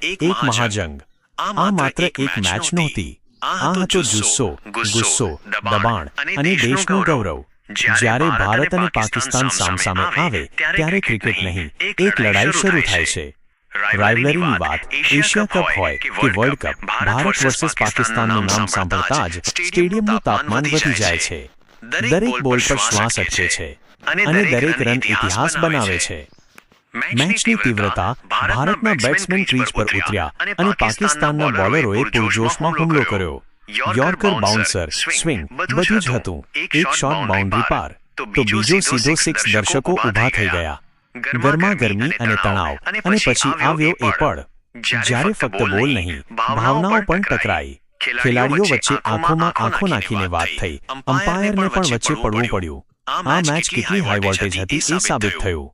એક મહાજંગ। આ માત્ર એક મેચ નહોતી, આ હતો જુસ્સો, ગુસ્સો, દબાણ અને દેશનું ગૌરવ। જ્યારે ભારત અને પાકિસ્તાન સામસામે આવે ત્યારે ક્રિકેટ નહીં, એક લડાઈ શરૂ થાય છે। રાઇવલરીની વાત એશિયા કપ હોય કે વર્લ્ડ કપ, ભારત વર્સેસ પાકિસ્તાનનું નામ સાંભળતા જ સ્ટેડિયમનું તાપમાન વધી જાય છે। દરેક બોલ પર શ્વાસ અટકે છે અને દરેક રન ઇતિહાસ બનાવે છે। મેચની તીવ્રતા, ભારતના બેટ્સમેન ક્રીઝ પર ઉતર્યા અને પાકિસ્તાનના બોલરોએ પૂરજોશમાં હુમલો કર્યો। યોર્કર, બાઉન્સર, સ્વિંગ બધું જ હતું। એક શોટ બાઉન્ડ્રી પાર તો બીજો સીધો સિક્સ। દર્શકો ઊભા થઈ ગયા, ગરમાગરમી અને તણાવ, અને પછી આવ્યો એ પળ જ્યારે ફક્ત બોલ નહીં, ભાવનાઓ પણ ટકરાઈ। ખેલાડીઓ વચ્ચે આંખોમાં આંખો નાખીને વાત થઈ, અમ્પાયરને પણ વચ્ચે પડવું પડ્યું। આ મેચ કેટલી હાઈ વોલ્ટેજ હતી એ સાબિત થયું।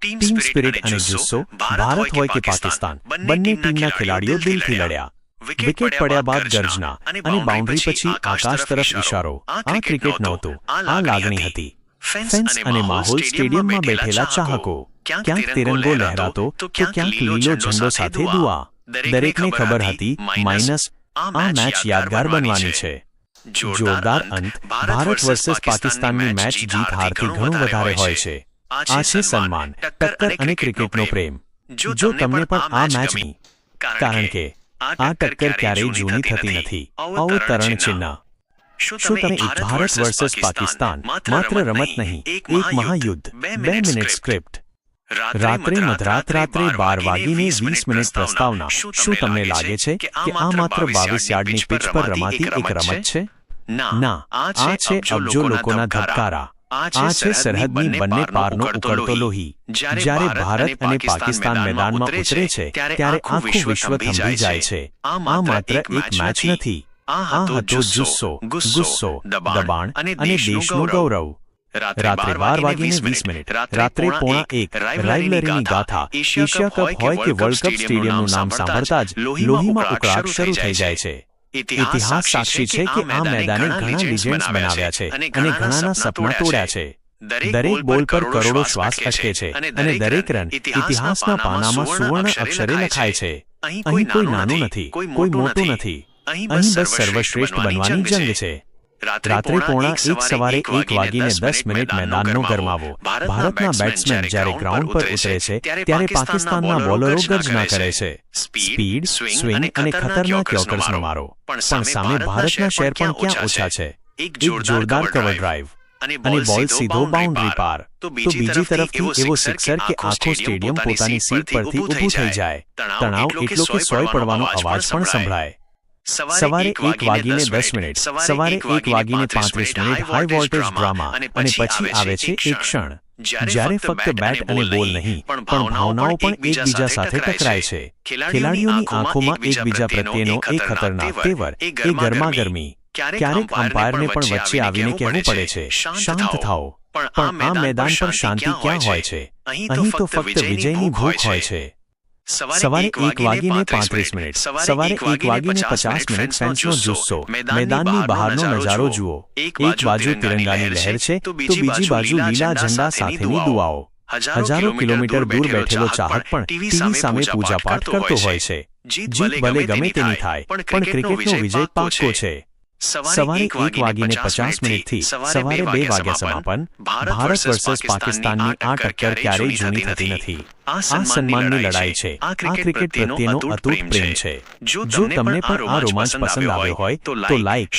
ટીમ સ્પિરિટ અને જુસ્સો, ભારત હોય કે પાકિસ્તાન, બંને ટીમના ખેલાડીઓ દિલથી લડ્યા। વિકેટ પડ્યા બાદ ગર્જના અને બાઉન્ડ્રી પછી આકાશ તરફ ઇશારો। આ ક્રિકેટ નહોતું, આ લાગણી હતી। ફેન્સ અને માહોલ, સ્ટેડિયમમાં બેઠેલા ચાહકો, ક્યાંક તિરંગો લહેરાતો તો ક્યાંક લીલો ઝંડો સાથે દુઆ। દરેકને ખબર હતી માઇનસ આ મેચ યાદગાર બનવાની છે। જોરદાર અંત। ભારત વર્સેસ પાકિસ્તાનની મેચ જીત હારથી ઘણું વધારે હોય છે। આ છે સન્માન, ટક્કર અને ક્રિકેટનો પ્રેમ। જો તમને પણ આ મેચની, કારણ કે આ ટક્કર ક્યારેય જૂની થતી નથી, અવતરણ ચિહ્ન। શું તમે ભારત વર્સસ પાકિસ્તાન માત્ર રમત નહીં, એક મહાયુદ્ધ, 2 મિનિટ સ્ક્રિપ્ટ, રાત્રે મધરાત, રાત્રે 12:20 પ્રસ્તાવના। શું તમને લાગે છે કે આ માત્ર 22 યાર્ડની પિચ પર રમાતી એક રમત છે? ના, આ છે અબજો લોકોના ધબકારા। આ છે સરહદની બંને પારનો ઉકળતો લોહી। જ્યારે ભારત અને પાકિસ્તાન મેદાનમાં ઉતરે છે ત્યારે આખું વિશ્વ થંભી જાય છે। આ માત્ર એક મેચ નથી, આ હતો જુસ્સો, ગુસ્સો, દબાણ અને દેશનું ગૌરવ। રાત્રે 12:20, રાત્રે 12:45, રાઇવલરીની ગાથા। એશિયા કપ હોય કે વર્લ્ડ કપ, સ્ટેડિયમનું નામ સાંભળતા જ લોહીમાં ઉકળાટ શરૂ થઈ જાય છે। ઇતિહાસ સાક્ષી છે કે આ મેદાને ઘણા લિજેન્ડ્સ બનાવ્યા છે અને ઘણાના સપના તોડ્યા છે। દરેક બોલ પર કરોડો શ્વાસ અટકે છે અને દરેક રન ઇતિહાસના પાનામાં સુવર્ણ અક્ષરે લખાય છે। અહીં કોઈ નાનું નથી, કોઈ મોટું નથી, અહીં બસ સર્વશ્રેષ્ઠ બનવાની જંગ છે। રાત્રે 1:45, સવારે 1:10 મેદાનનો ગરમાવો। ભારતના બેટ્સમેન જ્યારે ગ્રાઉન્ડ પર ઉતરે છે ત્યારે પાકિસ્તાનના બોલરો ગર્જના કરે છે। સ્પીડ, સ્વિંગ અને ખતરનાક યોર્કર્સનો મારો। પણ સામે ભારતના શેર પણ ક્યાં ઓછા છે। એક જોરદાર કવર ડ્રાઈવ અને બોલ સીધો બાઉન્ડ્રી પાર તો બીજી તરફથી એવો સિક્સર કે આખો સ્ટેડિયમ પોતાની સીટ પરથી ઊભું થઈ જાય। તણાવ એટલો કે સોય પડવાનો અવાજ પણ સંભળાય। સવારે 1:10, સવારે 1:35, હાઈ વોલ્ટેજ ડ્રામા, અને પછી આવે છે એક ક્ષણ જ્યારે ફક્ત બેટ અને બોલ નહીં, પણ ભાવનાઓ પણ એકબીજા સાથે ટકરાય છે। ખેલાડીઓની આંખોમાં એકબીજા પ્રત્યેનો એક ખતરનાક તેવર, એ ગરમાગરમી। ક્યારેક અમ્પાયરને પણ વચ્ચે આવીને કહેવું પડે છે, શાંત થાઓ। પણ આ મેદાન પર શાંતિ ક્યાં હોય છે? અહીં તો ફક્ત વિજયની ભૂખ હોય છે। સવારે 1:35, સવારે 1:50, ફેન્સનો જુસ્સો, મેદાનની બહારનો નજારો જુઓ। એક બાજુ તિરંગાની લહેર છે તો બીજી બાજુ લીલા ઝંડા સાથેની દુઆઓ। હજારો કિલોમીટર દૂર બેઠેલો ચાહક પણ ટીવી સામે પૂજાપાઠ કરતો હોય છે। જીત ભલે ગમે તેની થાય, પણ ક્રિકેટનો વિજય પાક્કો છે। સવારે 1:50 થી સવારે 2 વાગ્યા સમાપન। ભારત વર્સસ પાકિસ્તાનની આ ટક્કર ક્યારેય જૂની થતી નથી, આ સન્માનની લડાઈ છે। આ ક્રિકેટ પ્રત્યેનો અતૂટ પ્રેમ છે। જો તમને પણ આ રોમાંચ પસંદ આવ્યો હોય તો લાઈક,